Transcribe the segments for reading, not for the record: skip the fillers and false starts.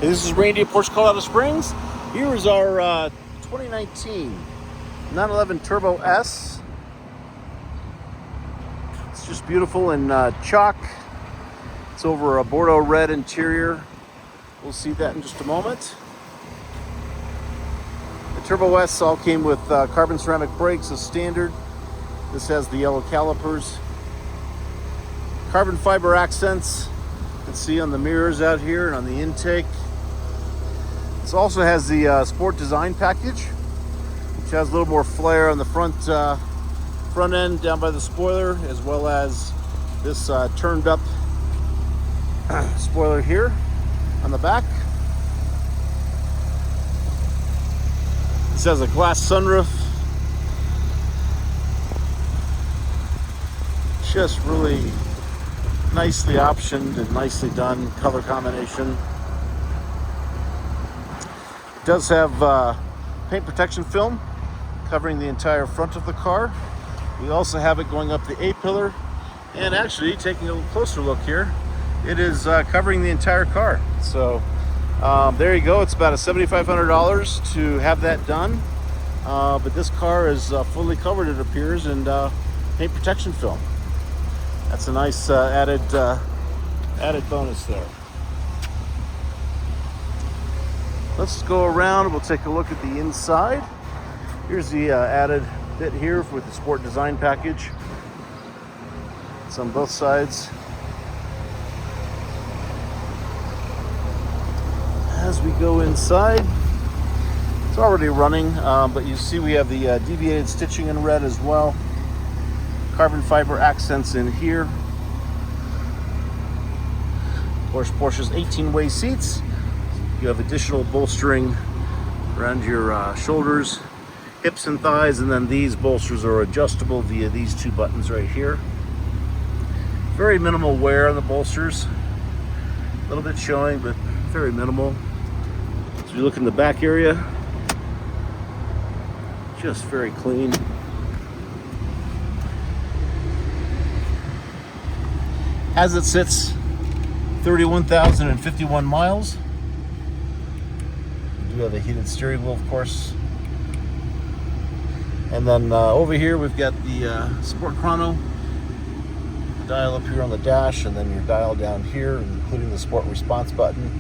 Hey, this is Randy at Porsche Colorado Springs. Here is our 2019 911 Turbo S. It's just beautiful in chalk. It's over a Bordeaux red interior. We'll see that in just a moment. The Turbo S all came with carbon ceramic brakes as standard. This has the yellow calipers. Carbon fiber accents. You can see on the mirrors out here and on the intake. This also has the Sport Design package, which has a little more flair on the front end down by the spoiler, as well as this turned up spoiler here on the back. This has a glass sunroof. Just really nicely optioned and nicely done color combination. It does have paint protection film covering the entire front of the car. We also have it going up the A-pillar, and actually taking a closer look here, it is covering the entire car. So there you go. It's about $7,500 to have that done, but this car is fully covered, it appears, in paint protection film. That's a nice added bonus there. Let's go around. We'll take a look at the inside. Here's the added bit here with the Sport Design package. It's on both sides. As we go inside, it's already running, but you see we have the deviated stitching in red as well. Carbon fiber accents in here. Of course, Porsche's 18-way seats. You have additional bolstering around your shoulders, hips and thighs, and then these bolsters are adjustable via these two buttons right here. Very minimal wear on the bolsters. A little bit showing, but very minimal. So you look in the back area, just very clean. As it sits, 31,051 miles. We do have a heated steering wheel, of course. And then over here we've got the Sport Chrono dial up here on the dash, and then your dial down here, including the Sport Response button.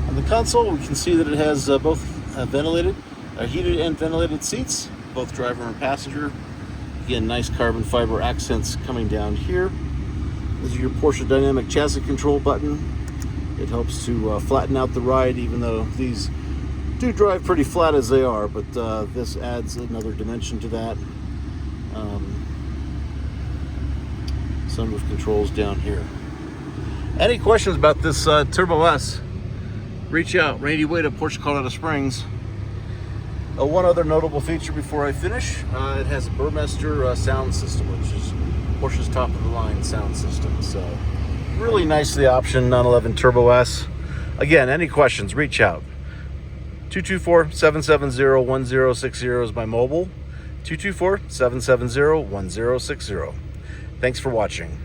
On the console, we can see that it has both heated and ventilated seats, both driver and passenger. Again, nice carbon fiber accents coming down here. This is your Porsche Dynamic Chassis Control button. It helps to flatten out the ride, even though these do drive pretty flat as they are, but this adds another dimension to that. Sunroof controls down here. Any questions about this Turbo S? Reach out. Randy Wade at Porsche Colorado Springs. One other notable feature before I finish, it has a Burmester sound system, which is Porsche's top-of-the-line sound system. So really nicely optioned 911 Turbo S. Again, any questions, reach out. 224-770-1060 is my mobile. 224-770-1060. Thanks for watching.